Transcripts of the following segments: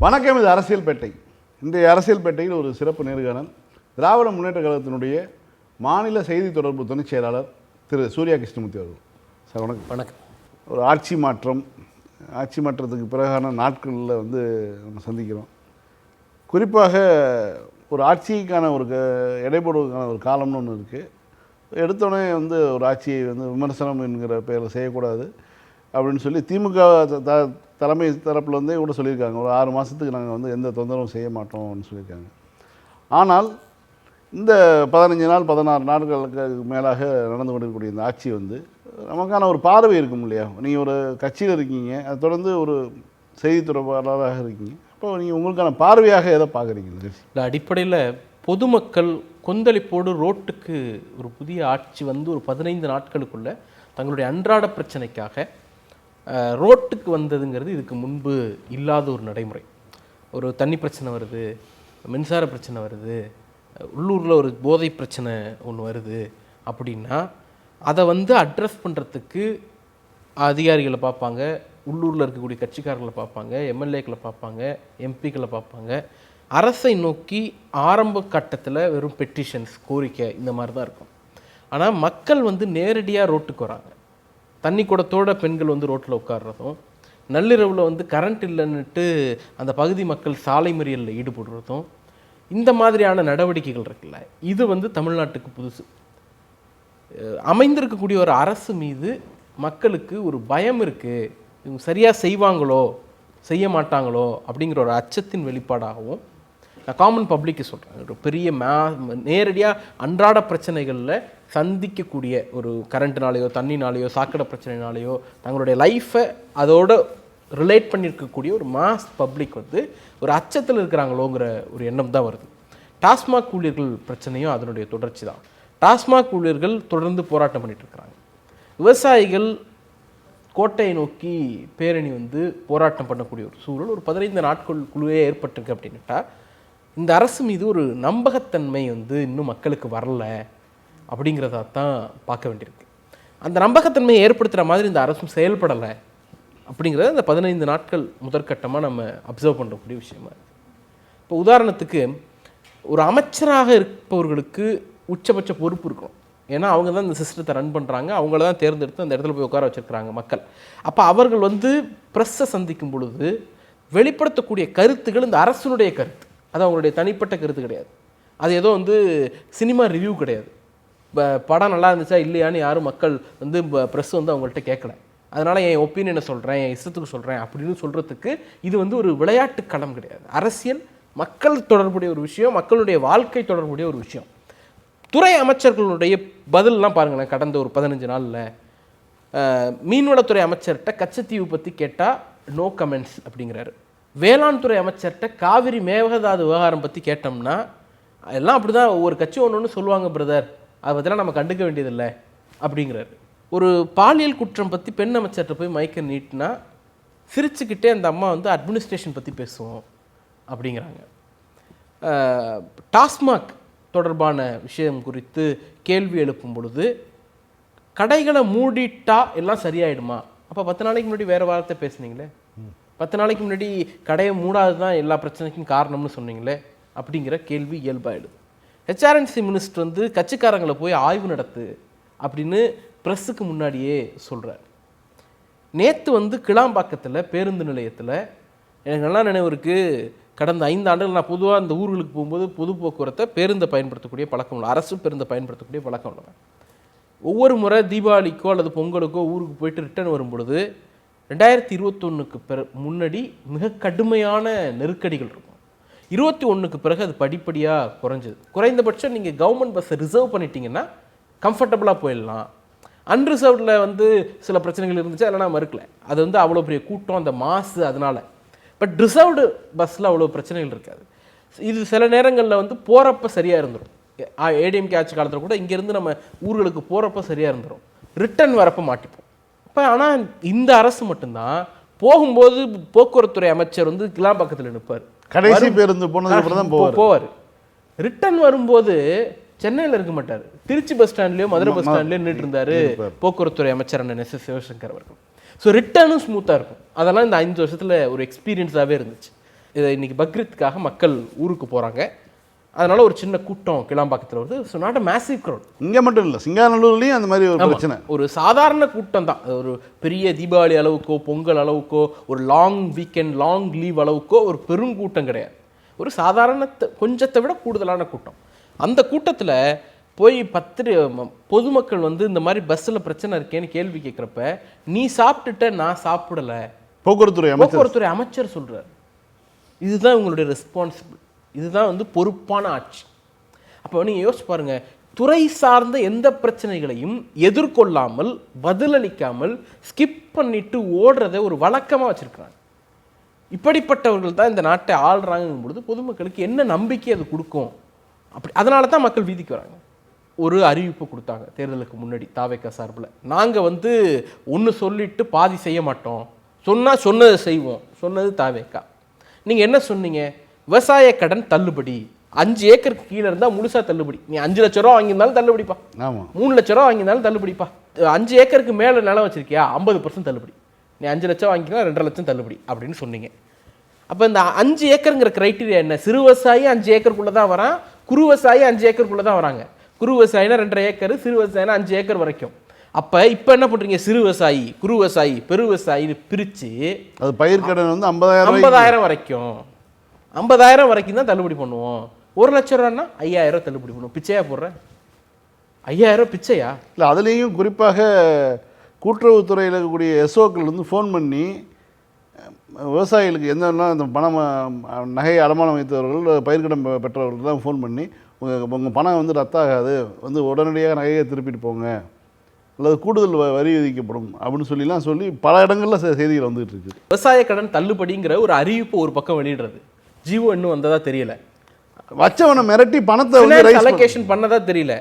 வணக்கம், இது அரசியல் பேட்டை. இன்றைய அரசியல் பேட்டையில் ஒரு சிறப்பு நேர்காணல். திராவிட முன்னேற்ற கழகத்தினுடைய மாநில செய்தி தொடர்பு துணைச் செயலாளர் திரு சூர்யா கிருஷ்ணமூர்த்தி அவர்கள். சார் வணக்கம். வணக்கம். ஒரு ஆட்சி மாற்றத்துக்கு பிறகான நாட்களில் நம்ம சந்திக்கிறோம். குறிப்பாக ஒரு ஆட்சிக்கான ஒரு இடைபோடுவதற்கான ஒரு காலம்னு ஒன்று இருக்குது. எடுத்தோடனே ஒரு ஆட்சியை விமர்சனம் என்கிற பெயரில் செய்யக்கூடாது அப்படின்னு சொல்லி திமுக தலைமை தரப்பில் கூட சொல்லியிருக்காங்க. ஒரு 6 மாதத்துக்கு நாங்கள் எந்த தொந்தரவும் செய்ய மாட்டோம் அப்படின்னு சொல்லியிருக்காங்க. ஆனால் இந்த 15 நாள் 16 நாட்களுக்கு மேலாக நடந்து கொண்டிருக்கக்கூடிய இந்த ஆட்சி நமக்கான ஒரு பார்வை இருக்கும் இல்லையா? நீங்கள் ஒரு கட்சியில் இருக்கீங்க, அதை தொடர்ந்து ஒரு செய்தி தொடர்பாளராக இருக்கீங்க. அப்போ நீங்கள் உங்களுக்கான பார்வையாக எதை பார்க்குறீங்க? இந்த அடிப்படையில் பொதுமக்கள் கொந்தளிப்போடு ரோட்டுக்கு ஒரு புதிய ஆட்சி ஒரு 15 நாட்களுக்குள்ளே தங்களுடைய அன்றாட பிரச்சனைக்காக ரோட்டுக்கு வந்ததுங்கிறது இதுக்கு முன்பு இல்லாத ஒரு நடைமுறை. ஒரு தண்ணி பிரச்சனை வருது, மின்சார பிரச்சனை வருது, உள்ளூரில் ஒரு போதை பிரச்சனை ஒன்று வருது அப்படின்னா அதை அட்ரஸ் பண்ணுறதுக்கு அதிகாரிகளை பார்ப்பாங்க, உள்ளூரில் இருக்கக்கூடிய கட்சிக்காரர்களை பார்ப்பாங்க, எம்எல்ஏக்களை பார்ப்பாங்க, எம்பிக்களை பார்ப்பாங்க. அரசை நோக்கி ஆரம்ப கட்டத்தில் வெறும் பெட்டிஷன்ஸ், கோரிக்கை இந்த மாதிரி தான் இருக்கும். ஆனால் மக்கள் நேரடியாக ரோட்டுக்கு வராங்க. தண்ணி குடத்தோட பெண்கள் ரோட்டில் உட்கார்றதும், நள்ளிரவில் கரண்ட் இல்லைன்னுட்டு அந்த பகுதி மக்கள் சாலை மறியலில் ஈடுபடுறதும், இந்த மாதிரியான நடவடிக்கைகள் இருக்குல்ல, இது தமிழ்நாட்டுக்கு புதுசு. அமைந்திருக்கக்கூடிய ஒரு அரசு மீது மக்களுக்கு ஒரு பயம் இருக்குது. இவங்க சரியாக செய்வாங்களோ செய்ய மாட்டாங்களோ அப்படிங்கிற ஒரு அச்சத்தின் வெளிப்பாடாகவும் நான் காமன் பப்ளிக்கு சொல்கிறேன். ஒரு பெரிய நேரடியாக அன்றாட பிரச்சனைகளில் சந்திக்கக்கூடிய ஒரு கரண்ட்னாலேயோ தண்ணினாலேயோ சாக்கடை பிரச்சனைனாலேயோ தங்களுடைய லைஃப்பை அதோடு ரிலேட் பண்ணியிருக்கக்கூடிய ஒரு மாஸ் பப்ளிக் ஒரு அச்சத்தில் இருக்கிறாங்களோங்கிற ஒரு எண்ணம் தான் வருது. டாஸ்மாக் ஊழியர்கள் பிரச்சனையும் அதனுடைய தொடர்ச்சி தான். டாஸ்மாக் ஊழியர்கள் தொடர்ந்து போராட்டம் பண்ணிட்டு இருக்கிறாங்க. விவசாயிகள் கோட்டையை நோக்கி பேரணி போராட்டம் பண்ணக்கூடிய ஒரு சூழல் ஒரு 15 நாட்கள் குழுவே ஏற்பட்டிருக்கு. அப்படின்னுட்டா இந்த அரசு மீது ஒரு நம்பகத்தன்மை இன்னும் மக்களுக்கு வரல அப்படிங்கிறதா தான் பார்க்க வேண்டியிருக்கு. அந்த நம்பகத்தன்மையை ஏற்படுத்துகிற மாதிரி இந்த அரசும் செயல்படலை அப்படிங்கிறத இந்த 15 நாட்கள் முதற்கட்டமாக நம்ம அப்சர்வ் பண்ணக்கூடிய விஷயமா இருக்குது. இப்போ உதாரணத்துக்கு ஒரு அமைச்சராக இருப்பவர்களுக்கு உச்சபட்ச பொறுப்பு இருக்கும். ஏன்னா அவங்க தான் இந்த சிஸ்டத்தை ரன் பண்ணுறாங்க, அவங்கள தான் தேர்ந்தெடுத்து அந்த இடத்துல போய் உட்கார வச்சுருக்கிறாங்க மக்கள். அப்போ அவர்கள் ப்ரெஸ்ஸை சந்திக்கும் பொழுது வெளிப்படுத்தக்கூடிய கருத்துக்கள் இந்த அரசனுடைய கருத்து, அது அவங்களுடைய தனிப்பட்ட கருத்து கிடையாது. அது ஏதோ சினிமா ரிவ்யூ கிடையாது. படம் நல்லா இருந்துச்சா இல்லையான்னு யாரும் மக்கள் ப்ரெஸ் அவங்கள்ட்ட கேட்கல. அதனால் என் ஒப்பீனியனை சொல்கிறேன், என் இஷ்டத்துக்கு சொல்கிறேன் அப்படின்னு சொல்கிறதுக்கு இது ஒரு விளையாட்டு களம் கிடையாது. அரசியல் மக்கள் தொடர்புடைய ஒரு விஷயம், மக்களுடைய வாழ்க்கை தொடர்புடைய ஒரு விஷயம். துறை அமைச்சர்களுடைய பதிலெலாம் பாருங்களேன். கடந்த ஒரு 15 நாளில் மீன்வளத்துறை அமைச்சர்கிட்ட கச்சத்தீவு பற்றி கேட்டால் நோ கமெண்ட்ஸ் அப்படிங்கிறாரு. வேளாண் துறை அமைச்சர்கிட்ட காவிரி மேகதாது விவகாரம் பற்றி கேட்டோம்னா எல்லாம் அப்படி தான், ஒவ்வொரு கட்சி ஒன்று சொல்லுவாங்க பிரதர், அதை பற்றிலாம் நம்ம கண்டுக்க வேண்டியதில்லை அப்படிங்கிறாரு. ஒரு பாலியல் குற்றம் பற்றி பெண் அமைச்சர்கிட்ட போய் மைக்க நீட்டினா சிரிச்சுக்கிட்டே அந்த அம்மா அட்மினிஸ்ட்ரேஷன் பற்றி பேசுவோம் அப்படிங்கிறாங்க. டாஸ்மாக் தொடர்பான விஷயம் குறித்து கேள்வி எழுப்பும் பொழுது கடைகளை மூடிட்டா எல்லாம் சரியாயிடுமா? அப்போ 10 நாளைக்கு முன்னாடி வேறு வார்த்தை பேசுனீங்களே, 10 நாளைக்கு முன்னாடி கடையை மூடாது தான் எல்லா பிரச்சனைக்கும் காரணம்னு சொன்னீங்களே அப்படிங்கிற கேள்வி இயல்பாயிடுது. ஹெச்ஆர்என்சி மினிஸ்டர் கட்சிக்காரங்களை போய் ஆய்வு நடத்து அப்படின்னு ப்ரெஸ்ஸுக்கு முன்னாடியே சொல்கிறார். நேற்று கிளாம்பாக்கத்தில் பேருந்து நிலையத்தில் எனக்கு நல்லா நினைவு இருக்குது. கடந்த 5 ஆண்டுகள் நான் பொதுவாக இந்த ஊர்களுக்கு போகும்போது பொது போக்குவரத்தை பேருந்தை பயன்படுத்தக்கூடிய பழக்கம் இல்லை, அரசு பேருந்தை பயன்படுத்தக்கூடிய பழக்கம் இல்லை. ஒவ்வொரு முறை தீபாவளிக்கோ அல்லது பொங்கலுக்கோ ஊருக்கு போயிட்டு ரிட்டர்ன் வரும்பொழுது 2021க்கு முன்னாடி மிக கடுமையான நெருக்கடிகள் இருக்கும். 21க்கு பிறகு அது படிப்படியாக குறைஞ்சது. குறைந்தபட்சம் நீங்கள் கவர்மெண்ட் பஸ்ஸை ரிசர்வ் பண்ணிட்டீங்கன்னா கம்ஃபர்டபுளாக போயிடலாம். அன்ரிசர்வ்டில் சில பிரச்சனைகள் இருந்துச்சு, அதெல்லாம் நான் மறுக்கலை. அது அவ்வளோ பெரிய கூட்டம், அந்த மாசு, அதனால். பட் ரிசர்வ்டு பஸ்ஸில் அவ்வளோ பிரச்சனைகள் இருக்காது. இது சில நேரங்களில் போகிறப்ப சரியாக இருந்துடும். ஏடிஎம்கே ஆட்சி காலத்தில் கூட இங்கேருந்து நம்ம ஊர்களுக்கு போகிறப்ப சரியாக இருந்துடும், ரிட்டர்ன் வரப்போ மாட்டிப்போம். இப்போ ஆனால் இந்த அரசு மட்டும்தான் போகும்போது போக்குவரத்துறை அமைச்சர் கிளாம்பாக்கத்தில் நிற்பார், கடைசி பேருந்து போவார். ரிட்டர்ன் வரும்போது சென்னையில் இருக்க மாட்டார், திருச்சி பஸ் ஸ்டாண்ட்லேயோ மதுரை பஸ் ஸ்டாண்ட்லேயோ நின்றுட்டு இருந்தார் போக்குவரத்துறை அமைச்சர் அண்ணன் எஸ் சிவசங்கர் அவர்கள். ஸோ ரிட்டர்னும் ஸ்மூத்தாக இருக்கும். அதெல்லாம் இந்த 5 வருஷத்தில் ஒரு எக்ஸ்பீரியன்ஸாகவே இருந்துச்சு. இதை இன்னைக்கு பக்ரீத்துக்காக மக்கள் ஊருக்கு போகிறாங்க. அதனால ஒரு சின்ன கூட்டம் கிளாம்பாக்கத்தில் வருது. So not a massive crowd. இங்கே மட்டும் இல்லை, சிங்காநல்லூர்லேயும் அந்த மாதிரி ஒரு பிரச்சனை. ஒரு சாதாரண கூட்டம் தான். ஒரு பெரிய தீபாவளி அளவுக்கோ பொங்கல் அளவுக்கோ ஒரு லாங் வீக்கெண்ட் லாங் லீவ் அளவுக்கோ ஒரு பெருங்கூட்டம் கிடையாது. ஒரு சாதாரண கொஞ்சத்தை விட கூடுதலான கூட்டம். அந்த கூட்டத்தில் போய் பொதுமக்கள் வந்து இந்த மாதிரி பஸ்ஸில் பிரச்சனை இருக்கேன்னு கேள்வி கேட்குறப்ப, நீ சாப்பிட்டுட்ட நான் சாப்பிடலை, போக்குவரத்துறை அமைச்சர் சொல்கிறார். இதுதான் உங்களுடைய ரெஸ்பான்சிபிள், இதுதான் வந்து பொறுப்பான ஆட்சி. அப்போ நீங்கள் யோசிச்சு பாருங்க, துறை சார்ந்த எந்த பிரச்சனைகளையும் எதிர்கொள்ளாமல் பதிலளிக்காமல் ஸ்கிப் பண்ணிட்டு ஓடுறதை ஒரு வழக்கமாக வச்சிருக்கிறாங்க. இப்படிப்பட்டவர்கள் தான் இந்த நாட்டை ஆள்றாங்கும் பொழுது பொதுமக்களுக்கு என்ன நம்பிக்கை அது கொடுக்கும்? அப்படி அதனால தான் மக்கள் வீதிக்கு வராங்க. ஒரு அறிவிப்பு கொடுத்தாங்க தேர்தலுக்கு முன்னாடி தாவேக்கா சார்பில், நாங்கள் வந்து ஒன்று சொல்லிட்டு பாதி செய்ய மாட்டோம், சொன்னால் சொன்னதை செய்வோம். சொன்னது தாவேக்கா. நீங்கள் என்ன சொன்னீங்க? விவசாய கடன் தள்ளுபடி, 5 ஏக்கருக்கு கீழே இருந்தால் முழுசாக தள்ளுபடி. நீ 5 லட்ச ரூபா வாங்கியிருந்தாலும் தள்ளுபடிப்பா, 3 லட்ச ரூபா வாங்கியிருந்தாலும் தள்ளுபடிப்பா. 5 ஏக்கருக்கு மேலே நிலம் வச்சிருக்கியா 50% தள்ளுபடி. நீ 5 லட்சம் வாங்கிக்கலாம் 2.5 லட்சம் தள்ளுபடி அப்படின்னு சொன்னீங்க. அப்போ இந்த 5 ஏக்கருங்கிற கிரைட்டீரியா என்ன? சிறு விவசாயி 5 ஏக்கருக்குள்ளே தான் வரான், குறு விவசாயி 5 ஏக்கருக்குள்ளே தான் வராங்க. குறு விவசாயினா 2.5 ஏக்கர், சிறு விவசாயினா 5 ஏக்கர் வரைக்கும். அப்போ இப்போ என்ன பண்ணுறீங்க? சிறு விவசாயி, குறு விவசாயி, பெரு விவசாயின்னு பிரித்து அது பயிர்க்கடன் வந்து 50,000 வரைக்கும், 50,000 வரைக்கும் தான் தள்ளுபடி பண்ணுவோம். 1 லட்ச ரூபான்னா 5,000 தள்ளுபடி பண்ணுவோம். பிச்சையா போடுறேன்? 5,000 பிச்சையா? இல்லை, அதுலேயும் குறிப்பாக கூட்டுறவுத்துறையில் இருக்கக்கூடிய எஸ்ஓக்கள் வந்து ஃபோன் பண்ணி விவசாயிகளுக்கு என்னென்னா இந்த பணம் நகை அடமானம் வைத்தவர்கள் பயிர்க்கடன் பெற்றவர்கள் தான் ஃபோன் பண்ணி உங்கள் பணம் வந்து ரத்தாகாது, வந்து உடனடியாக நகையை திருப்பிட்டு போங்க, அல்லது கூடுதல் வரி விதிக்கப்படும் அப்படின்னு சொல்லி பல இடங்களில் செய்திகள் வந்துகிட்டு இருக்கு. விவசாய கடன் தள்ளுபடிங்கிற ஒரு அறிவிப்பு ஒரு பக்கம் வெளியிடுறது, ஜிஓ இன்னும் வந்ததா தெரியல, வச்சவனை மிரட்டி பணத்தை அலோகேஷன் பண்ணதா தெரியல.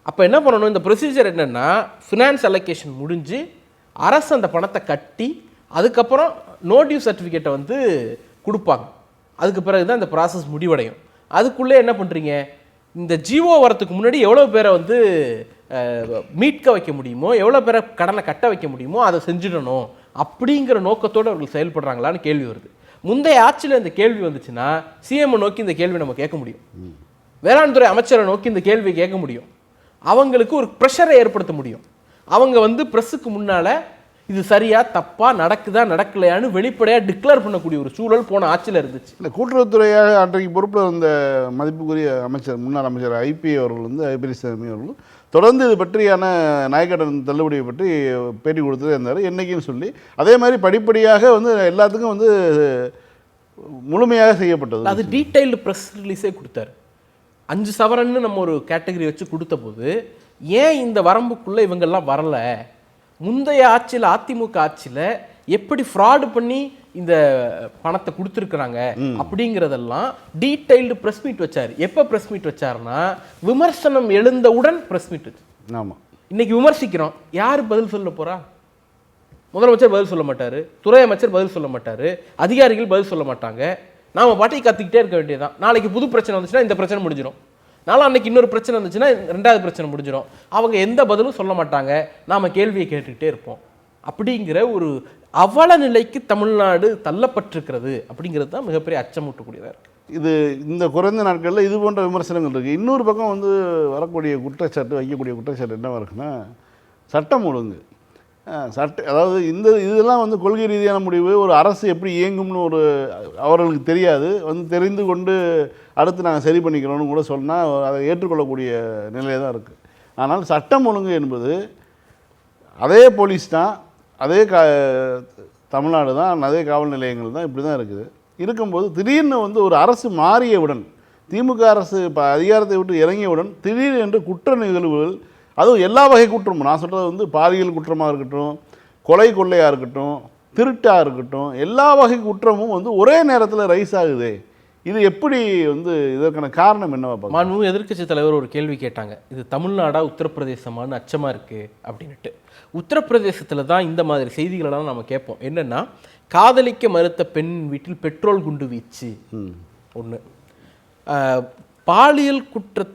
அப்போ என்ன பண்ணணும்? இந்த ப்ரொசீஜர் என்னென்னா, ஃபினான்ஸ் அலோகேஷன் முடிஞ்சு அரசு அந்த பணத்தை கட்டி அதுக்கப்புறம் நோ டியூ சர்டிஃபிகேட்டை வந்து கொடுப்பாங்க. அதுக்கு பிறகு தான் இந்த ப்ராசஸ் முடிவடையும். அதுக்குள்ளே என்ன பண்ணுறீங்க? இந்த ஜிஓ வரத்துக்கு முன்னாடி எவ்வளோ பேரை வந்து மீட்க வைக்க முடியுமோ, எவ்வளோ பேரை கடனை கட்ட வைக்க முடியுமோ அதை செஞ்சிடணும் அப்படிங்கிற நோக்கத்தோடு அவர்கள் செயல்படுறாங்களான்னு கேள்வி வருது. முந்தைய ஆட்சியில் இந்த கேள்வி வந்துச்சுன்னா சிஎம் நோக்கி இந்த கேள்வி நம்ம கேட்க முடியும், வேளாண் துறை அமைச்சரை நோக்கி இந்த கேள்வி கேட்க முடியும், அவங்களுக்கு ஒரு ப்ரெஷரை ஏற்படுத்த முடியும். அவங்க வந்து ப்ரெஸ்ஸுக்கு முன்னால் இது சரியா தப்பா, நடக்குதா நடக்கலையான்னு வெளிப்படையாக டிக்ளேர் பண்ணக்கூடிய ஒரு சூழல் போன ஆட்சியில் இருந்துச்சு. இல்லை, கூட்டுறவுத்துறையாக அன்றைக்கு பொறுப்பில் இருந்த மதிப்புக்குரிய அமைச்சர், முன்னாள் அமைச்சர் ஐபி அவர்கள் வந்து ஐபிஎஸ்சாமி அவர்கள் தொடர்ந்து இது பற்றியான நகைக்கடன் தள்ளுபடியை பற்றி பேட்டி கொடுத்துட்டே இருந்தார் என்னைக்குன்னு சொல்லி. அதே மாதிரி படிப்படியாக வந்து எல்லாத்துக்கும் வந்து முழுமையாக செய்யப்பட்டது. அது டீட்டெயில்டு ப்ரெஸ் ரிலீஸே கொடுத்தாரு. 5 சவரன்னு நம்ம ஒரு கேட்டகரி வச்சு கொடுத்த போது ஏன் இந்த வரம்புக்குள்ளே இவங்கெல்லாம் வரல? முந்தைய ஆட்சியில், அதிமுக ஆட்சியில் எப்படி ஃப்ராடு பண்ணி இந்த பணத்தை கொடுத்துருக்குறாங்க அப்படிங்கிறதெல்லாம் டீட்டெயில்டு ப்ரெஸ் மீட் வச்சார். எப்போ ப்ரெஸ் மீட் வச்சாருன்னா, விமர்சனம் எழுந்தவுடன் ப்ரெஸ் மீட் வச்சு. ஆமாம், இன்னைக்கு விமர்சிக்கிறோம், யார் பதில் சொல்ல போகிறா? முதலமைச்சர் பதில் சொல்ல மாட்டார், துறை அமைச்சர் பதில் சொல்ல மாட்டார், அதிகாரிகள் பதில் சொல்ல மாட்டாங்க. நாம் பாட்டி கற்றுக்கிட்டே இருக்க வேண்டியதுதான். நாளைக்கு புது பிரச்சனை வந்துச்சுன்னா இந்த பிரச்சனை முடிஞ்சிடும், நாளை அன்னைக்கு இன்னொரு பிரச்சனை வந்துச்சுன்னா 2வது பிரச்சனை முடிஞ்சிடும். அவங்க எந்த பதிலும் சொல்ல மாட்டாங்க, நாம் கேள்வியை கேட்டுக்கிட்டே இருப்போம். அப்படிங்கிற ஒரு அவல நிலைக்கு தமிழ்நாடு தள்ளப்பட்டிருக்கிறது அப்படிங்கிறது தான் மிகப்பெரிய அச்சமூட்டக்கூடியதாக இருக்குது. இது இந்த குறைந்த நாட்களில் இது போன்ற விமர்சனங்கள் இருக்குது. இன்னொரு பக்கம் வந்து வரக்கூடிய குற்றச்சாட்டு, வைக்கக்கூடிய குற்றச்சாட்டு என்னவாக இருக்குன்னா, சட்டம் ஒழுங்கு அதாவது இதெல்லாம் வந்து கொள்கை ரீதியான முடிவு. ஒரு அரசு எப்படி இயங்கும்னு அவர்களுக்கு தெரியாது, வந்து தெரிந்து கொண்டு அடுத்து நாங்கள் சரி பண்ணிக்கிறோன்னு கூட சொன்னால் அதை ஏற்றுக்கொள்ளக்கூடிய நிலையை தான் இருக்குது. ஆனால் சட்டம் ஒழுங்கு என்பது அதே போலீஸ் தான், அதே தமிழ்நாடு தான், அதே காவல் நிலையங்கள் தான், இப்படி தான் இருக்குது. இருக்கும்போது திடீர்னு வந்து ஒரு அரசு மாறியவுடன், திமுக அரசு இப்போ அதிகாரத்தை விட்டு இறங்கியவுடன் திடீரென்று குற்ற நிகழ்வுகள், அதுவும் எல்லா வகை குற்றமும், நான் சொல்கிறது வந்து பாலியல் குற்றமாக இருக்கட்டும், கொலை கொள்ளையாக இருக்கட்டும், திருட்டாக இருக்கட்டும், எல்லா வகை குற்றமும் வந்து ஒரே நேரத்தில் ரைஸ் ஆகுது. இது எப்படி வந்து இதற்கான காரணம் என்னவா பார்க்க? மாண்புமிகு எதிர்க்கட்சி தலைவர் ஒரு கேள்வி கேட்டாங்க, இது தமிழ்நாடா உத்தரப்பிரதேசமான அச்சமாக இருக்குது அப்படின்ட்டு. உத்தரப்பிரதேசத்தில் தான் இந்த மாதிரி செய்திகளெல்லாம் நம்ம கேட்போம். என்னென்னா, காதலிக்க மறுத்த பெண் வீட்டில் பெட்ரோல் குண்டு வீச்சு ஒன்று, பாலியல் குற்ற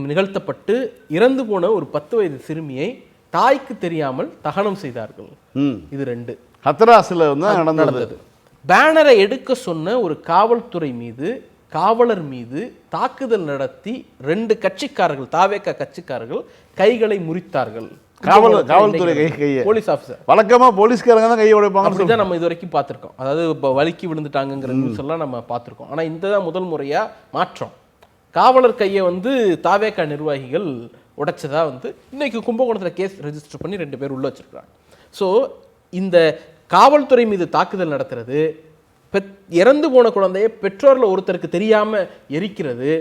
நிகழ்த்தப்பட்டு இறந்து போன ஒரு 10 வயது சிறுமியை தாய்க்கு தெரியாமல் தகனம் செய்தார்கள். இது 2 ஹத்ராஸில் வந்து நடந்தது. பேனரை எடுக்க சொன்ன ஒரு காவல்துறை மீது, காவலர் மீது தாக்குதல் நடத்தி 2 கட்சிக்காரர்கள், தாவேகா கட்சிக்காரர்கள் கைகளை முறித்தார்கள். காவல்துறை கையை போலீஸ் ஆஃபீஸர் வழக்கமா போலீஸ்காரங்க தான் கையை உடைப்பாங்க. அப்படிதான் நம்ம இது வரைக்கும் பார்த்துருக்கோம். அதாவது இப்போ வலிக்கி விழுந்துட்டாங்கிற நியூஸ் எல்லாம் நம்ம பார்த்துருக்கோம். ஆனால் இந்த தான் முதல் முறையா மாற்றம். காவலர் கையை வந்து தாவேகா நிர்வாகிகள் உடைச்சதா வந்து இன்னைக்கு கும்பகோணத்தில் கேஸ் ரெஜிஸ்டர் பண்ணி 2 பேர் உள்ள வச்சிருக்காங்க. ஸோ இந்த காவல்துறை மீது தாக்குதல் நடத்துறது, இறந்து போன குழந்தைய பெற்றோரில் ஒருத்தருக்கு தெரியாம எரிக்கிறது,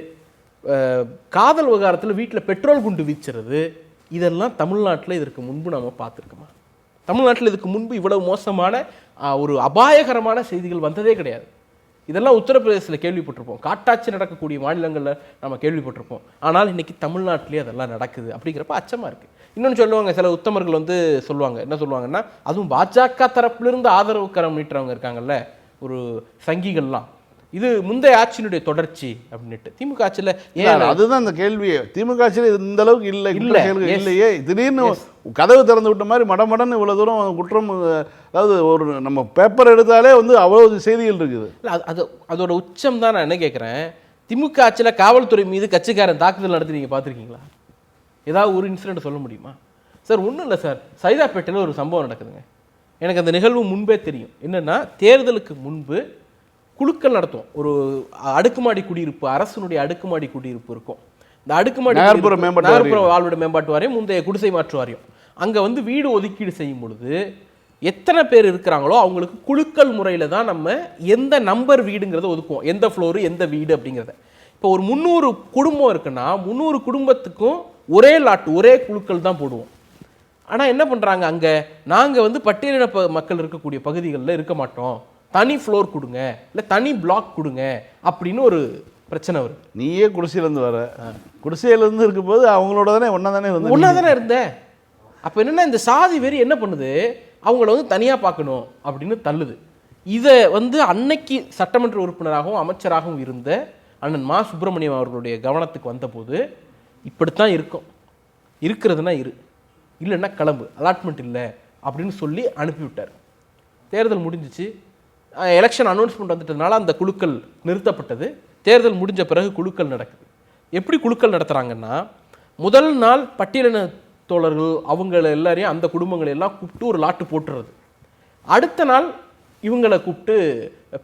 காதல் விவகாரத்தில் வீட்டில் பெட்ரோல் குண்டு வீச்சுறது, இதெல்லாம் தமிழ்நாட்டில் இதற்கு முன்பு நம்ம பார்த்துருக்கோமா? தமிழ்நாட்டில் இதுக்கு முன்பு இவ்வளவு மோசமான ஒரு அபாயகரமான செய்திகள் வந்ததே கிடையாது. இதெல்லாம் உத்தரப்பிரதேசத்தில் கேள்விப்பட்டிருப்போம், காட்டாட்சி நடக்கக்கூடிய மாநிலங்களில் நம்ம கேள்விப்பட்டிருப்போம். ஆனால் இன்னைக்கு தமிழ்நாட்டிலே அதெல்லாம் நடக்குது அப்படிங்கிறப்ப அச்சமாக இருக்குது. இன்னொன்று சொல்லுவாங்க, சில உத்தமர்கள் வந்து சொல்லுவாங்க, என்ன சொல்லுவாங்கன்னா, அதுவும் பாஜக தரப்பிலிருந்து ஆதரவு கரம் நீட்டுறவங்க இருக்காங்கல்ல, ஒரு சங்கிகள்லாம், இது முந்தைய ஆட்சியினுடைய தொடர்ச்சி அப்படின்ட்டு. திமுக ஆட்சியில் ஏன்? அதுதான் இந்த கேள்வியே. திமுக ஆட்சியில் இந்த அளவுக்கு இல்லையே. திடீர்னு கதவு திறந்து விட்ட மாதிரி மடமடன்னு இவ்வளவு தூரம் குற்றம். அதாவது ஒரு நம்ம பேப்பர் எடுத்தாலே வந்து அவ்வளவு செய்திகள் இருக்குது. இல்லை, அதோட உச்சம் தான். நான் என்ன கேட்குறேன், திமுக ஆட்சியில் காவல்துறை மீது கட்சிக்காரன் தாக்குதல் நடத்தி நீங்கள் பார்த்துருக்கீங்களா? ஏதாவது ஒரு இன்சிடென்ட் சொல்ல முடியுமா? சார் ஒன்றும் இல்லை சார், சைதாப்பேட்டையில் ஒரு சம்பவம் நடக்குதுங்க. எனக்கு அந்த நிகழ்வு முன்பே தெரியும். என்னென்னா, தேர்தலுக்கு முன்பு குழுக்கள் நடத்தும். ஒரு அடுக்குமாடி குடியிருப்பு, அரசனுடைய அடுக்குமாடி குடியிருப்பு இருக்கும். இந்த அடுக்குமாடி நகர்ப்புற வாழ்விட மேம்பாட்டு வாரியம், முந்தைய குடிசை மாற்று வாரியம், அங்கே வந்து வீடு ஒதுக்கீடு செய்யும் பொழுது எத்தனை பேர் இருக்கிறாங்களோ அவங்களுக்கு குழுக்கள் முறையில் தான் நம்ம எந்த நம்பர் வீடுங்கிறத ஒதுக்குவோம், எந்த ஃப்ளோரு எந்த வீடு அப்படிங்கிறத. இப்போ ஒரு 300 குடும்பம் இருக்குன்னா 300 குடும்பத்துக்கும் ஒரே லாட், ஒரே குழுக்கள் தான் போடுவோம். ஆனால் என்ன பண்ணுறாங்க, அங்கே நாங்கள் வந்து பட்டியலின மக்கள் இருக்கக்கூடிய பகுதிகளில் இருக்க மாட்டோம், தனி ஃப்ளோர் கொடுங்க, இல்லை தனி பிளாக் கொடுங்க அப்படின்னு ஒரு பிரச்சனை வரும். நீயே குடிசையிலேருந்து வர, குடிசையிலேருந்து இருக்கும்போது அவங்களோட தானே ஒன்றா தானே இருந்த. அப்போ என்னென்னா, இந்த சாதி வெறி என்ன பண்ணுது, அவங்கள வந்து தனியாக பார்க்கணும் அப்படின்னு தள்ளுது. இதை வந்து அன்னைக்கு சட்டமன்ற உறுப்பினராகவும் அமைச்சராகவும் இருந்த அண்ணன் மா சுப்பிரமணியம் அவர்களுடைய கவனத்துக்கு வந்தபோது, இப்படித்தான் இருக்கும், இருக்கிறதுனா இல்லைன்னா கிளம்பு, அலாட்மெண்ட் இல்லை அப்படின்னு சொல்லி அனுப்பிவிட்டார். தேர்தல் முடிஞ்சிச்சு, எலெக்ஷன் அனௌன்ஸ்மெண்ட் வந்துட்டதுனால அந்த குழுக்கள் நிறுத்தப்பட்டது. தேர்தல் முடிஞ்ச பிறகு குழுக்கள் நடக்குது. எப்படி குழுக்கள் நடத்துகிறாங்கன்னா, முதல் நாள் பட்டியலின தோழர்கள் அவங்கள எல்லாரையும், அந்த குடும்பங்களை எல்லாம் கூப்பிட்டு ஒரு லாட்டு போட்டுறது. அடுத்த நாள் இவங்களை கூப்பிட்டு,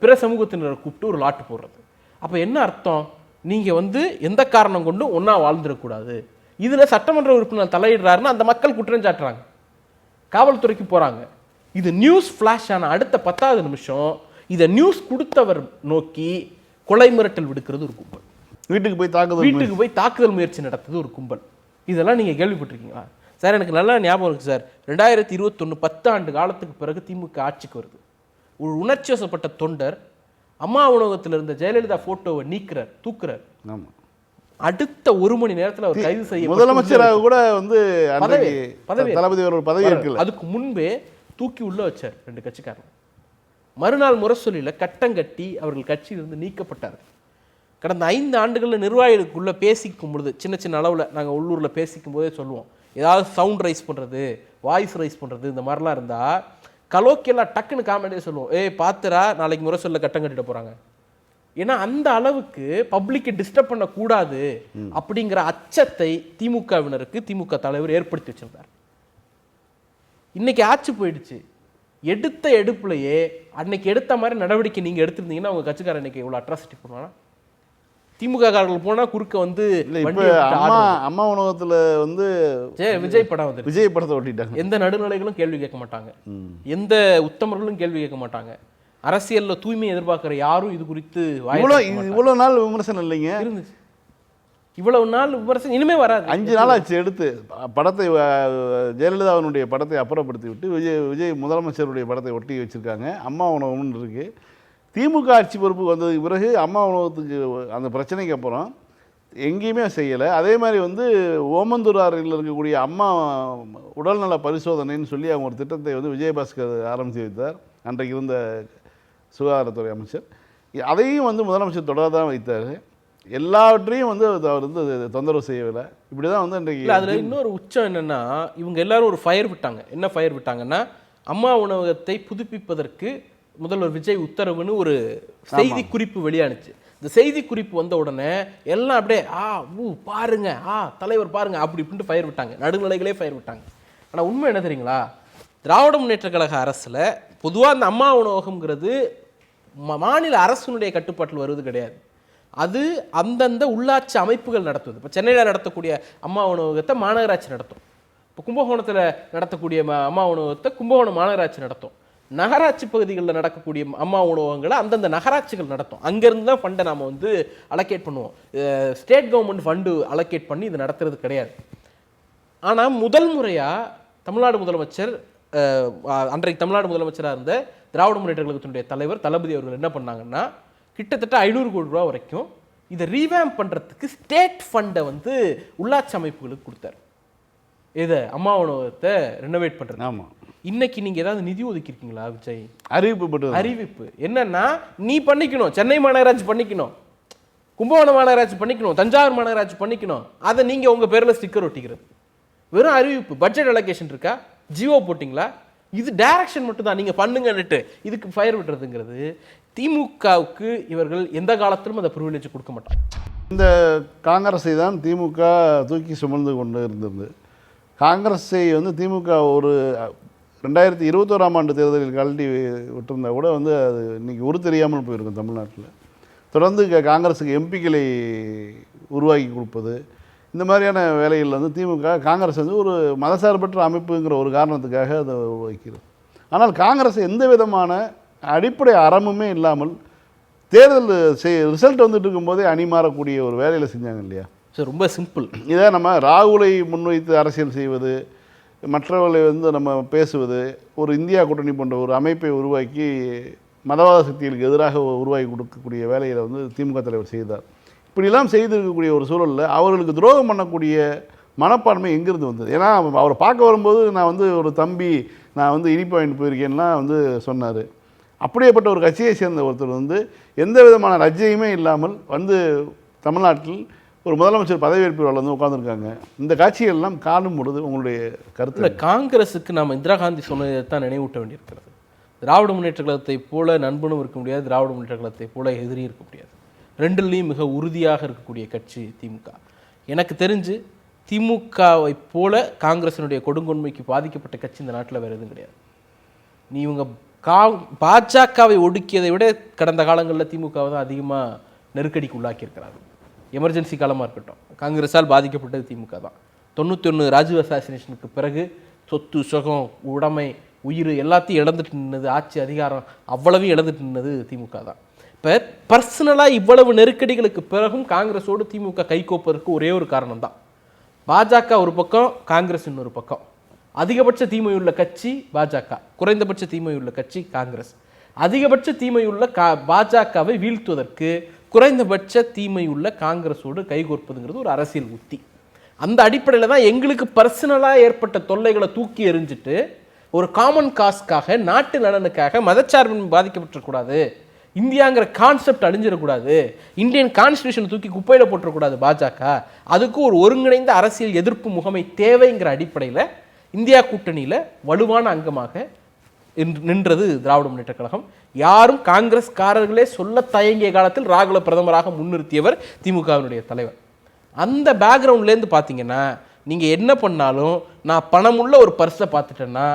பிற சமூகத்தினரை கூப்பிட்டு ஒரு லாட்டு போடுறது. அப்போ என்ன அர்த்தம், நீங்கள் வந்து எந்த காரணம் கொண்டும் ஒன்றா வாழ்ந்துடக்கூடாது. இதில் சட்டமன்ற உறுப்பினர் தலையிடுறாருன்னு அந்த மக்கள் குற்றம் சாட்டுறாங்க, காவல்துறைக்கு போகிறாங்க. இது நியூஸ் ஃப்ளாஷ் ஆன அடுத்த 10வது நிமிஷம் இதை நியூஸ் கொடுத்தவர் நோக்கி கொலை மிரட்டல் விடுக்கிறது ஒரு கும்பல். வீட்டுக்கு போய் தாக்குதல் முயற்சி நடத்துது ஒரு கும்பல். இதெல்லாம் நீங்கள் கேள்விப்பட்டிருக்கீங்களா? சார் எனக்கு நல்லா ஞாபகம் இருக்குது சார், 2021 10 ஆண்டு காலத்துக்கு பிறகு திமுக ஆட்சிக்கு வருது. ஒரு உணர்ச்சி வசப்பட்ட தொண்டர் அம்மா உணவகத்தில் இருந்த ஜெயலலிதா போட்டோவை நீக்கிறார், தூக்குறார். ஆமாம், அடுத்த 1 மணி நேரத்தில் அவர் கைது செய்ய, முதலமைச்சராக கூட வந்து தளபதி பதவி இருக்குல்ல, அதுக்கு முன்பே தூக்கி உள்ள வச்சார் 2 கட்சிக்காரர்கள். மறுநாள் முரசொலியில் கட்டங்கட்டி அவர்கள் கட்சியிலிருந்து நீக்கப்பட்டார். கடந்த 5 ஆண்டுகளில் நிர்வாகிகளுக்குள்ளே பேசிக்கும் பொழுது, சின்ன சின்ன அளவில் நாங்கள் உள்ளூரில் பேசிக்கும் போதே சொல்லுவோம், ஏதாவது சவுண்ட் ரைஸ் பண்ணுறது, வாய்ஸ் ரைஸ் பண்ணுறது, இந்த மாதிரிலாம் இருந்தால் கலோக்கியெல்லாம் டக்குன்னு காமெடியாக சொல்லுவோம், பார்த்துரா நாளைக்கு முரசொலியில் கட்டம் கட்டிட போகிறாங்க. ஏன்னா அந்த அளவுக்கு பப்ளிக்கை டிஸ்டர்ப் பண்ணக்கூடாது அப்படிங்கிற அச்சத்தை திமுகவினருக்கு திமுக தலைவர் ஏற்படுத்தி வச்சிருந்தார். இன்னைக்கு ஆட்சி போயிடுச்சு, எடுத்த எடுப்புலையே அன்னைக்கு எடுத்த மாதிரி நடவடிக்கை நீங்கள் எடுத்திருந்தீங்கன்னா அவங்க கட்சிக்காரர் இன்னைக்கு இவ்வளோ அட்ராசிட்டி பண்ணுவானா? திமுக காரர்கள் போனால் குறுக்க வந்து அம்மா உணவகத்தில் வந்து விஜய் படம் வந்து விஜய் படத்தை ஒட்டிட்டாங்க. எந்த நடுநிலைகளும் கேள்வி கேட்க மாட்டாங்க, எந்த உத்தமர்களும் கேள்வி கேட்க மாட்டாங்க. அரசியலில் தூய்மை எதிர்பார்க்குற யாரும் இது குறித்து இவ்வளோ நாள் விமர்சனம் இல்லைங்க இருந்துச்சு. இவ்வளவு நாள் விமர்சனம் இனிமே வராது. 5 நாள் ஆச்சு எடுத்து படத்தை, ஜெயலலிதாவினுடைய படத்தை அப்புறப்படுத்தி விட்டு விஜய் முதலமைச்சருடைய படத்தை ஒட்டி வச்சுருக்காங்க. அம்மா உணவகம்னு இருக்குது. திமுக ஆட்சி பொறுப்புக்கு வந்ததுக்கு பிறகு அம்மா உணவகத்துக்கு அந்த பிரச்சனைக்கு அப்புறம் எங்கேயுமே செய்யலை. அதே மாதிரி வந்து ஓமந்தூராரில் இருக்கக்கூடிய அம்மா உடல்நல பரிசோதனைன்னு சொல்லி அவங்க ஒரு திட்டத்தை வந்து விஜயபாஸ்கர் ஆரம்பித்து வைத்தார், அன்றைக்கு இருந்த சுகாதாரத்துறை அமைச்சர். அதையும் வந்து முதலமைச்சர் தொடர தான் வைத்தார். எல்லாவற்றையும் வந்து அவர் வந்து தொந்தரவு செய்யவில்லை. இப்படி தான் வந்து அன்றைக்கு. அதில் இன்னொரு உச்சம் என்னென்னா, இவங்க எல்லாரும் ஒரு ஃபயர் விட்டாங்க. என்ன ஃபயர் விட்டாங்கன்னா, அம்மா உணவகத்தை புதுப்பிப்பதற்கு முதல்வர் விஜய் உத்தரவுன்னு ஒரு செய்தி குறிப்பு வெளியானுச்சு. இந்த செய்தி குறிப்பு வந்த உடனே எல்லாம் அப்படியே பாருங்க தலைவர் பாருங்க அப்படி இப்படின்ட்டு ஃபயர் விட்டாங்க, நடுநிலைகளே ஃபயர் விட்டாங்க. ஆனால் உண்மை என்ன தெரியுங்களா, திராவிட முன்னேற்ற கழக அரசில் பொதுவாக அந்த அம்மா உணவகம்ங்கிறது மாநில அரசினுடைய கட்டுப்பாட்டில் வருவது கிடையாது. அது அந்தந்த உள்ளாட்சி அமைப்புகள் நடத்துவது. இப்போ சென்னையில் நடத்தக்கூடிய அம்மா உணவகத்தை மாநகராட்சி நடத்தும். இப்போ கும்பகோணத்தில் நடத்தக்கூடிய அம்மா உணவகத்தை கும்பகோணம் மாநகராட்சி நடத்தும். நகராட்சி பகுதிகளில் நடக்கக்கூடிய அம்மா உணவகங்களை அந்தந்த நகராட்சிகள் நடத்தும். அங்கேருந்து தான் ஃபண்டை நாம் வந்து அலோகேட் பண்ணுவோம். ஸ்டேட் கவர்மெண்ட் ஃபண்டு அலோகேட் பண்ணி இது நடத்துறது கிடையாது. ஆனால் முதல் முறையாக தமிழ்நாடு முதலமைச்சர், அன்றைக்கு தமிழ்நாடு முதலமைச்சராக இருந்த திராவிட முன்னேற்ற கழகத்தினுடைய தலைவர் தளபதி அவர்கள் என்ன பண்ணாங்கன்னா, கிட்டத்தட்ட 500 கோடி ரூபா வரைக்கும் இதை ரீவேம்ப் பண்ணுறதுக்கு ஸ்டேட் ஃபண்டை வந்து உள்ளாட்சி அமைப்புகளுக்கு கொடுத்தாரு. இதை அம்மா உணவகத்தை ரெனோவேட் பண்ணுறது. ஆமாம். இன்னைக்கு நீங்கள் ஏதாவது நிதி ஒதுக்கியிருக்கீங்களா விஜய்? அறிவிப்பு என்னன்னா, நீ பண்ணிக்கணும், சென்னை மாநகராட்சி பண்ணிக்கணும், கும்பகோணம் மாநகராட்சி பண்ணிக்கணும், தஞ்சாவூர் மாநகராட்சி பண்ணிக்கணும். அதை நீங்கள் உங்கள் பேரில் ஸ்டிக்கர் ஒட்டிக்கிறது. வெறும் அறிவிப்பு. பட்ஜெட் அலோகேஷன் இருக்கா? ஜியோ போட்டிங்களா? இது டைரக்ஷன் மட்டும் தான், நீங்கள் பண்ணுங்கன்னுட்டு இதுக்கு ஃபயர் விடுறதுங்கிறது திமுகவுக்கு இவர்கள் எந்த காலத்திலும் அந்த ப்ரிவிலேஜ் கொடுக்க மாட்டாங்க. இந்த காங்கிரஸை தான் திமுக தூக்கி சுமந்து கொண்டு இருந்தது. காங்கிரஸை வந்து திமுக ஒரு 2021ஆம் ஆண்டு தேர்தலில் கழட்டி விட்டிருந்தா கூட வந்து அது இன்றைக்கி ஒரு தெரியாமல் போயிருக்கும் தமிழ்நாட்டில். தொடர்ந்து காங்கிரஸுக்கு எம்பிக்களை உருவாக்கி கொடுப்பது, இந்த மாதிரியான வேலைகளில் வந்து திமுக காங்கிரஸ் வந்து ஒரு மதசார்பற்ற அமைப்புங்கிற ஒரு காரணத்துக்காக அதை உருவாக்கிறது. ஆனால் காங்கிரஸ் எந்த விதமான அடிப்படை அறமுமே இல்லாமல் தேர்தல் ரிசல்ட் வந்துட்டு இருக்கும்போதே அணி மாறக்கூடிய ஒரு வேலையில் செஞ்சாங்க இல்லையா? சார் ரொம்ப சிம்பிள். இதை நம்ம ராகுலை முன்வைத்து அரசியல் செய்வது, மற்றவர்களை வந்து நம்ம பேசுவது, ஒரு இந்தியா கூட்டணி போன்ற ஒரு அமைப்பை உருவாக்கி மதவாத சக்திகளுக்கு எதிராக உருவாக்கி கொடுக்கக்கூடிய வேலையில் வந்து திமுக தலைவர் செய்தார். இப்படிலாம் செய்திருக்கக்கூடிய ஒரு சூழலில் அவர்களுக்கு துரோகம் பண்ணக்கூடிய மனப்பான்மை எங்கிருந்து வந்தது? ஏன்னா அவரை பார்க்க வரும்போது நான் வந்து ஒரு தம்பி, நான் வந்து இனிப்பு வாங்கிட்டு போயிருக்கேன்னா வந்து சொன்னார். அப்படியேப்பட்ட ஒரு கட்சியை சேர்ந்த ஒருத்தர் வந்து எந்த விதமான லஜ்ஜையுமே இல்லாமல் வந்து தமிழ்நாட்டில் ஒரு முதலமைச்சர் பதவியேற்பு வந்து உட்காந்துருக்காங்க. இந்த காட்சிகள்லாம் காணும் பொழுது உங்களுடைய கருத்து? இல்லை, காங்கிரஸுக்கு நாம் இந்திரா காந்தி சொன்னதை தான் நினைவூட்ட வேண்டியிருக்கிறது. திராவிட முன்னேற்ற கழகத்தை போல நண்பனும் இருக்க முடியாது, திராவிட முன்னேற்ற கழகத்தை போல எதிரி இருக்க முடியாது. ரெண்டுலேயும் மிக உறுதியாக இருக்கக்கூடிய கட்சி திமுக. எனக்கு தெரிஞ்சு திமுகவை போல காங்கிரஸினுடைய கொடுங்கொன்மைக்கு பாதிக்கப்பட்ட கட்சி இந்த நாட்டில் வேறு எதுவும் கிடையாது. நீ இவங்க பாஜகவை ஒடுக்கியதை விட கடந்த காலங்களில் திமுகவை தான் அதிகமாக நெருக்கடிக்கு உள்ளாக்கியிருக்கிறார்கள். எமர்ஜென்சி காலமாக இருக்கட்டும், காங்கிரஸால் பாதிக்கப்பட்டது திமுக தான். 91 ராஜீவ் அசாசினேஷனுக்கு பிறகு சொத்து, சுகம், உடைமை, உயிர் எல்லாத்தையும் இழந்துட்டு நின்னது, ஆட்சி அதிகாரம் அவ்வளவையும் இழந்துட்டு நின்னது திமுக தான். இப்போ பர்சனலாக இவ்வளவு நெருக்கடிகளுக்கு பிறகும் காங்கிரஸோடு திமுக கைகோப்பதற்கு ஒரே ஒரு காரணம் தான். பாஜக ஒரு பக்கம், காங்கிரஸ் இன்னொரு பக்கம். அதிகபட்ச தீமையுள்ள கட்சி பாஜக, குறைந்தபட்ச தீமையுள்ள கட்சி காங்கிரஸ். அதிகபட்ச தீமையுள்ள பாஜகவை வீழ்த்துவதற்கு குறைந்தபட்ச தீமையுள்ள காங்கிரஸோடு கைகோர்ப்பதுங்கிறது ஒரு அரசியல் உத்தி. அந்த அடிப்படையில் தான் எங்களுக்கு பர்சனலாக ஏற்பட்ட தொல்லைகளை தூக்கி எறிஞ்சிட்டு ஒரு காமன் காஸ்க்காக, நாட்டு நலனுக்காக, மதச்சார்பின் பாதிக்கப்பட்டுறக்கூடாது, இந்தியாங்கிற கான்செப்ட் அழிஞ்சிடக்கூடாது, இந்தியன் கான்ஸ்டியூஷனை தூக்கி குப்பையில் போட்டுறக்கூடாது பாஜக, அதுக்கு ஒரு ஒருங்கிணைந்த அரசியல் எதிர்ப்பு முகமை தேவைங்கிற அடிப்படையில் இந்தியா கூட்டணியில் வலுவான அங்கமாக நின்றது திராவிட முன்னேற்ற கழகம். யாரும் காங்கிரஸ்காரர்களே சொல்ல தயங்கிய காலத்தில் ராகுல பிரதமராக முன்னிறுத்தியவர் திமுகவினுடைய தலைவர். அந்த பேக்ரவுண்ட்லேருந்து பார்த்தீங்கன்னா நீங்கள் என்ன பண்ணாலும் நான் பணமுள்ள ஒரு பர்ஸை பார்த்துட்டேன்னா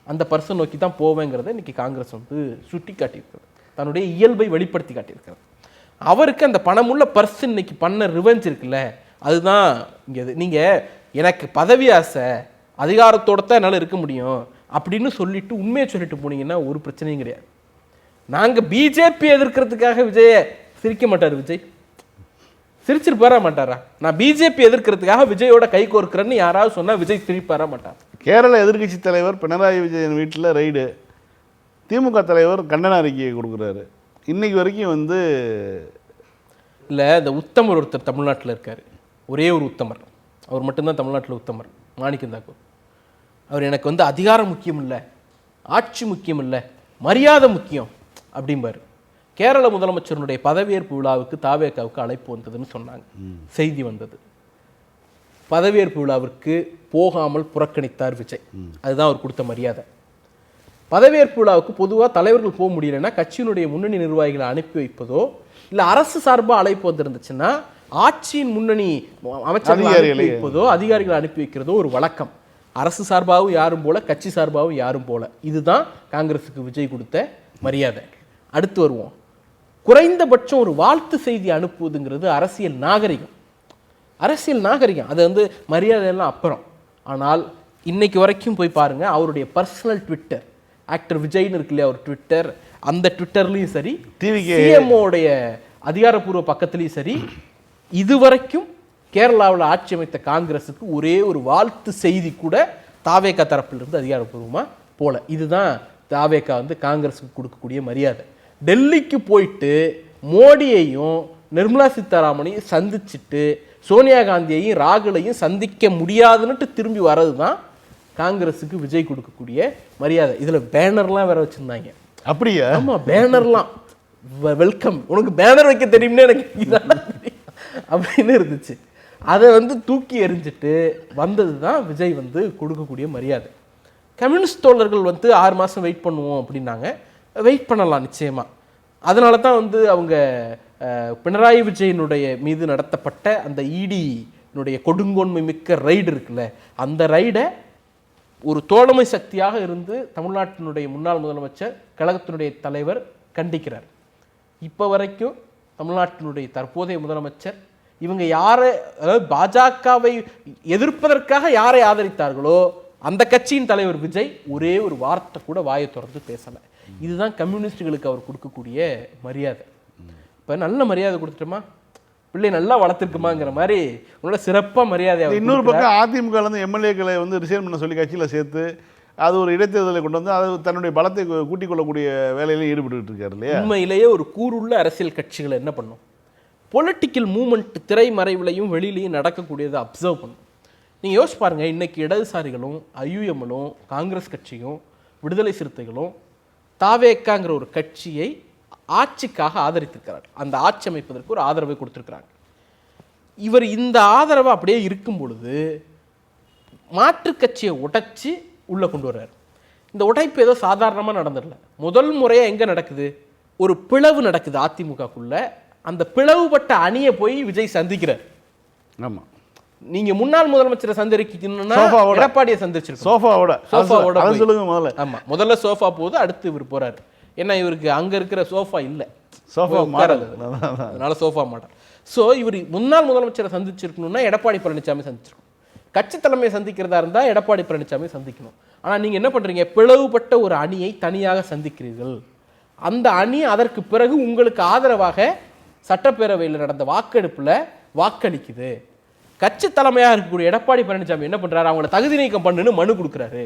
அந்த பர்ஸை நோக்கி தான் போவேங்கிறத இன்றைக்கி காங்கிரஸ் வந்து சுட்டி காட்டியிருக்கிறது, தன்னுடைய இயல்பை வெளிப்படுத்தி காட்டியிருக்கிறது. அவருக்கு அந்த பணமுள்ள பர்ஸ் இன்னைக்கு பண்ண ரிவெஞ்ச் இருக்குல்ல, அதுதான் இங்கே. நீங்கள் எனக்கு பதவி ஆசை, அதிகாரத்தோடு தான் என்னால் இருக்க முடியும் அப்படின்னு சொல்லிட்டு உண்மையை சொல்லிட்டு போனீங்கன்னா ஒரு பிரச்சனையும் கிடையாது. நாங்கள் பிஜேபி எதிர்க்கிறதுக்காக விஜயை சிரிக்க மாட்டார். விஜய் சிரிச்சிருப்பாரா மாட்டாரா? நான் பிஜேபி எதிர்க்கிறதுக்காக விஜயோட கை கோர்க்கிறேன்னு யாராவது சொன்னால் விஜய் சிரிப்பாரா மாட்டார்? கேரள எதிர்கட்சி தலைவர் பினராயி விஜயன் வீட்டில் ரைடு, திமுக தலைவர் கண்டன அறிக்கையை கொடுக்குறாரு. இன்னைக்கு வரைக்கும் வந்து இல்லை, இந்த உத்தமர் ஒருத்தர் தமிழ்நாட்டில் இருக்கார், ஒரே ஒரு உத்தமர், அவர் மட்டும்தான் தமிழ்நாட்டில் உத்தமர், மாணிக்கம் தாக்கூர். அவர் எனக்கு வந்து அதிகாரம் முக்கியம் இல்லை, ஆட்சி முக்கியம் இல்லை, மரியாதை முக்கியம் அப்படிம்பார். கேரள முதலமைச்சருடைய பதவியேற்பு விழாவுக்கு தாவேகாவுக்கு அழைப்பு வந்ததுன்னு சொன்னாங்க, செய்தி வந்தது. பதவியேற்பு விழாவிற்கு போகாமல் புறக்கணித்தார் விஜய். அதுதான் அவர் கொடுத்த மரியாதை. பதவியேற்பு விழாவுக்கு பொதுவாக தலைவர்கள் போக முடியலன்னா கட்சியினுடைய முன்னணி நிர்வாகிகளை அனுப்பி வைப்பதோ இல்லை அரசு சார்பாக அழைப்பு வந்திருந்துச்சுன்னா ஆட்சியின் முன்னணி அமைச்சர்களை அனுப்பி வைப்பதோ அதிகாரிகளை அனுப்பி வைக்கிறதோ ஒரு வழக்கம். அரசு சார்பாகவும் யாரும் போல, கட்சி சார்பாகவும் யாரும் போல. இதுதான் காங்கிரஸுக்கு விஜய் கொடுத்த மரியாதை. அடுத்து வருவோம். குறைந்தபட்சம் ஒரு வாழ்த்து செய்தி அனுப்புவதுங்கிறது அரசியல் நாகரிகம். அது வந்து மரியாதையெல்லாம் அப்புறம். ஆனால் இன்னைக்கு வரைக்கும் போய் பாருங்க, அவருடைய பர்சனல் ட்விட்டர், ஆக்டர் விஜய்னு இருக்கு இல்லையா, ஒரு ட்விட்டர், அந்த ட்விட்டர்லையும் சரி, சிஎம்ஓடைய அதிகாரப்பூர்வ பக்கத்துலையும் சரி, இதுவரைக்கும் கேரளாவில் ஆட்சி அமைத்த காங்கிரஸுக்கு ஒரே ஒரு வாழ்த்து செய்தி கூட தாவேகா தரப்பிலிருந்து அதிகாரப்பூர்வமாக போல. இதுதான் தாவேகா வந்து காங்கிரஸுக்கு கொடுக்கக்கூடிய மரியாதை. டெல்லிக்கு போயிட்டு மோடியையும் நிர்மலா சீதாராமனையும் சந்திச்சுட்டு சோனியா காந்தியையும் ராகுலையும் சந்திக்க முடியாதுன்னுட்டு திரும்பி வர்றது தான் காங்கிரஸுக்கு விஜய் கொடுக்கக்கூடிய மரியாதை. இதில் பேனர்லாம் வேற வச்சுருந்தாங்க. அப்படியா? ஆமாம், பேனர்லாம் வெல்கம், உனக்கு பேனர் வைக்க தெரியும்னு எனக்கு அப்படின்னு இருந்துச்சு. அதை வந்து தூக்கி எறிஞ்சிட்டு வந்தது தான் விஜய் வந்து கொடுக்கக்கூடிய மரியாதை. கம்யூனிஸ்ட் தோழர்கள் வந்து 6 மாதம் வெயிட் பண்ணுவோம் அப்படின்னாங்க. வெயிட் பண்ணலாம் நிச்சயமாக. அதனால தான் வந்து அவங்க பினராயி விஜயனுடைய மீது நடத்தப்பட்ட அந்த இடியினுடைய கொடுங்கோன்மை மிக்க ரைடு இருக்குல்ல, அந்த ரைடை ஒரு தோழமை சக்தியாக இருந்து தமிழ்நாட்டினுடைய முன்னாள் முதலமைச்சர், கழகத்தினுடைய தலைவர் கண்டிக்கிறார். இப்போ வரைக்கும் தமிழ்நாட்டினுடைய தற்போதைய முதலமைச்சர் இவங்க யாரை, அதாவது பாஜகவை எதிர்ப்பதற்காக யாரை ஆதரித்தார்களோ அந்த கட்சியின் தலைவர் விஜய் ஒரே ஒரு வார்த்தை கூட வாயை திறந்து பேசலை. இதுதான் கம்யூனிஸ்டுகளுக்கு அவர் கொடுக்கக்கூடிய மரியாதை. இப்போ நல்ல மரியாதை கொடுத்துட்டோமா, பிள்ளை நல்லா வளர்த்துருக்குமாங்கிற மாதிரி உங்களோட சிறப்பாக மரியாதை. இன்னொரு பக்கம் அதிமுக எம்எல்ஏக்களை வந்து ரிசைன் பண்ண சொல்லி கட்சியில் சேர்த்து அது ஒரு இடைத்தேர்தலை கொண்டு வந்து அது தன்னுடைய பலத்தை கூட்டிக் கொள்ளக்கூடிய வேலையில ஈடுபட்டு இருக்காரு இல்லையா? உண்மையிலேயே ஒரு கூறுள்ள அரசியல் கட்சிகளை என்ன பண்ணும், பொலிட்டிக்கல் மூமெண்ட் திரைமறைவிலையும் வெளியிலையும் நடக்கக்கூடியதை அப்சர்வ் பண்ணும். நீங்கள் யோசிச்சு பாருங்கள், இன்றைக்கி இடதுசாரிகளும் ஐயுஎம்எலும் காங்கிரஸ் கட்சியும் விடுதலை சிறுத்தைகளும் தாவேக்காங்கிற ஒரு கட்சியை ஆட்சிக்காக ஆதரித்திருக்கிறார். அந்த ஆட்சி அமைப்பதற்கு ஒரு ஆதரவை கொடுத்துருக்கிறாங்க. இவர் இந்த ஆதரவை அப்படியே இருக்கும் பொழுது மாற்று கட்சியை உடைச்சி உள்ளே கொண்டு வர்றார். இந்த உடைப்பு ஏதோ சாதாரணமாக நடந்துடல. முதல் முறையாக எங்கே நடக்குது, ஒரு பிளவு நடக்குது அதிமுகக்குள்ள. அந்த பிளவுபட்ட அணியை போய் விஜய் சந்திக்கிறார். ஆமாம், நீங்க முன்னாள் முதலமைச்சரை சந்திக்கணும்னா எடப்பாடியை சந்திச்சிருக்கோம். சோஃபாவோட சொல்லுங்க முதல்ல. ஆமா, முதல்ல சோஃபா போகுது, அடுத்து இவர் போறாரு. ஏன்னா இவருக்கு அங்க இருக்கிற சோஃபா இல்ல, சோஃபா மாடல், அதனால சோஃபா மாடல். ஸோ இவர் முன்னாள் முதலமைச்சரை சந்திச்சிருக்கணும்னா எடப்பாடி பழனிசாமி சந்திச்சிருக்கணும். கட்சி தலைமையை சந்திக்கிறதா இருந்தா எடப்பாடி பழனிசாமி சந்திக்கணும். ஆனா நீங்க என்ன பண்றீங்க, பிளவுபட்ட ஒரு அணியை தனியாக சந்திக்கிறீர்கள். அந்த அணி அதற்கு பிறகு உங்களுக்கு ஆதரவாக சட்டப்பேரவையில் நடந்த வாக்கெடுப்புல வாக்களிக்குது. கட்சி தலைமையாக இருக்கக்கூடிய எடப்பாடி பழனிசாமி என்ன பண்றாரு, அவங்கள தகுதி நீக்கம் பண்ணுன்னு மனு கொடுக்குறாரு.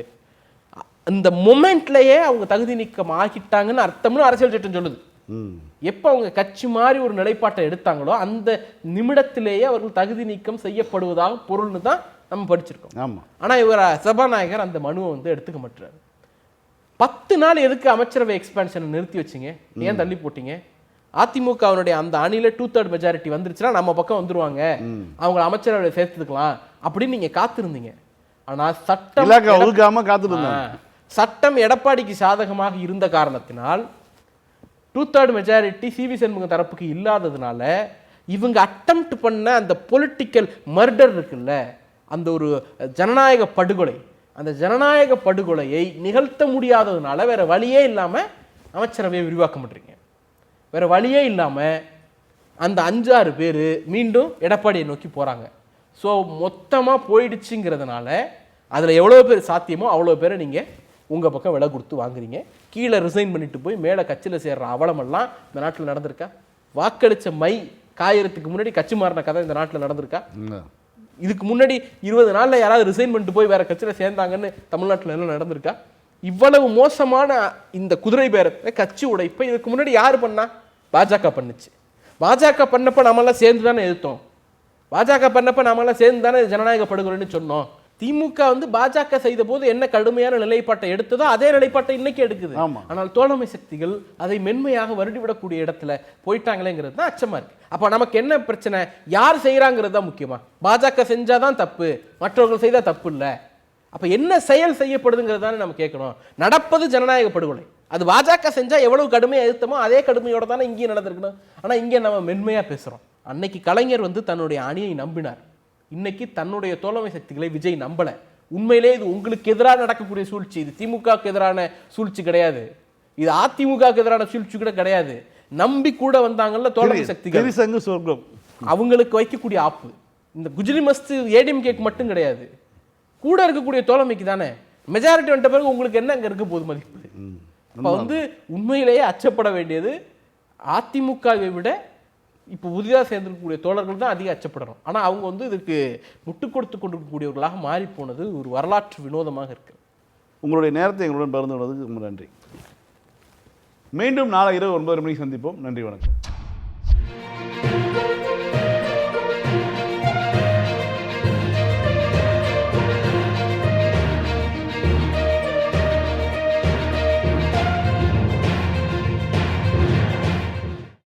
அந்த மொமெண்ட்லயே அவங்க தகுதி நீக்கம் ஆகிட்டாங்கன்னு அர்த்தம்னு அரசியல் சட்டம் சொல்லுது. எப்போ அவங்க கட்சி மாதிரி ஒரு நிலைப்பாட்டை எடுத்தாங்களோ அந்த நிமிடத்திலேயே அவர்கள் தகுதி நீக்கம் செய்யப்படுவதாக பொருள்னு தான் நம்ம படிச்சிருக்கோம். ஆனா இவர் சபாநாயகர் அந்த மனுவை வந்து எடுத்துக்க மாட்டாரு. 10 நாள் எதுக்கு அமைச்சரவை எக்ஸ்பான்ஷனை நிறுத்தி வச்சிங்க, ஏன் தள்ளி போட்டீங்க? அதிமுகவினுடைய அந்த அணியில 2/3 மெஜாரிட்டி வந்துருச்சுன்னா நம்ம பக்கம் வந்துருவாங்க, அவங்க அமைச்சரவை சேர்த்துக்கலாம் அப்படின்னு நீங்க காத்திருந்தீங்க. ஆனா சட்டம் எடப்பாடிக்கு சாதகமாக இருந்த காரணத்தினால் 2/3 மெஜாரிட்டி சிவி சண்முகம் தரப்புக்கு இல்லாததுனால இவங்க அட்டெம்ப்ட் பண்ண அந்த பொலிட்டிக்கல் மர்டர் இருக்குல்ல, அந்த ஒரு ஜனநாயக படுகொலை, அந்த ஜனநாயக படுகொலையை நிகழ்த்த முடியாததுனால வேற வழியே இல்லாம அமைச்சரவையை விரிவாக்கம் பண்றீங்க. வேற வழியே இல்லாமல் அந்த 5-6 பேர் மீண்டும் எடப்பாடியை நோக்கி போகிறாங்க. ஸோ மொத்தமாக போயிடுச்சுங்கிறதுனால அதில் எவ்வளோ பேர் சாத்தியமோ அவ்வளோ பேரை நீங்கள் உங்கள் பக்கம் விலை கொடுத்து வாங்குறீங்க. கீழே ரிசைன் பண்ணிட்டு போய் மேலே கட்சியில் சேர்ற அவலமெல்லாம் இந்த நாட்டில் நடந்திருக்கா? வாக்களித்த மை காயறதுக்கு முன்னாடி கட்சி மாறின கதை இந்த நாட்டில் நடந்திருக்கா? இதுக்கு முன்னாடி 20 நாளில் யாராவது ரிசைன் பண்ணிட்டு போய் வேற கட்சியில் சேர்ந்தாங்கன்னு தமிழ்நாட்டில் எல்லாம் நடந்திருக்கா? இவ்வளவு மோசமான இந்த குதிரை பேரத்தை, கட்சி உடைப்பை இதுக்கு முன்னாடி யார் பண்ணா? பாஜக பண்ணுச்சு. பாஜக பண்ணப்ப நாமெல்லாம் சேர்ந்து தானே எதிர்த்தோம். பாஜக பண்ணப்ப நாமெல்லாம் சேர்ந்து தானே ஜனநாயக படுகொலைன்னு சொன்னோம். திமுக வந்து பாஜக செய்த போது என்ன கடுமையான நிலைப்பாட்டை எடுத்ததோ அதே நிலைப்பாட்டை இன்னைக்கு எடுக்குது. ஆனால் தோழமை சக்திகள் அதை மென்மையாக வருடிவிடக்கூடிய இடத்துல போயிட்டாங்களேங்கிறது தான் அச்சமா இருக்கு. அப்ப நமக்கு என்ன பிரச்சனை, யார் செய்யறாங்கிறது தான் முக்கியமா? பாஜக செஞ்சாதான் தப்பு, மற்றவர்கள் செய்தா தப்பு இல்லை. அப்போ என்ன செயல் செய்யப்படுதுங்கிறது தானே நம்ம கேட்கணும். நடப்பது ஜனநாயக படுகொலை. அது பாஜக செஞ்சால் எவ்வளவு கடுமையாக எதிர்த்தமோ அதே கடுமையோட தானே இங்கேயும் நடந்திருக்கணும். ஆனால் இங்கே நம்ம மென்மையாக பேசுகிறோம். அன்னைக்கு கலைஞர் தன்னுடைய அணியை நம்பினார். இன்னைக்கு தன்னுடைய தோழமை சக்திகளை விஜய் நம்பலை. உண்மையிலே இது உங்களுக்கு எதிராக நடக்கக்கூடிய சூழ்ச்சி. இது திமுகவுக்கு எதிரான சூழ்ச்சி கிடையாது, இது அதிமுகவுக்கு எதிரான சூழ்ச்சி கூட கிடையாது. நம்பி கூட வந்தாங்கல்ல தோழமை சக்திகள், சொர்க்கம் அவங்களுக்கு வைக்கக்கூடிய ஆப்பு. இந்த குஜிலி மஸ்து ஏடிஎம்கேக்கு மட்டும் கிடையாது, கூட இருக்கக்கூடிய தோழமைக்கு தானே. மெஜாரிட்டி வந்துட்ட பிறகு உங்களுக்கு என்ன அங்கே இருக்க போது மதிப்பு? இப்போ உண்மையிலேயே அச்சப்பட வேண்டியது அதிமுகவை விட இப்போ புதிதாக சேர்ந்திருக்கக்கூடிய தோழர்கள் தான் அதிக அச்சப்படணும். ஆனால் அவங்க இதுக்கு முட்டு கொடுத்து கொண்டிருக்கக்கூடியவர்களாக மாறி போனது ஒரு வரலாற்று வினோதமாக இருக்கு. உங்களுடைய நேரத்தை எங்களுடன் பகிர்ந்து கொண்டதுக்கு ரொம்ப நன்றி. மீண்டும் நாளை இரவு 9 மணிக்கு சந்திப்போம். நன்றி, வணக்கம்.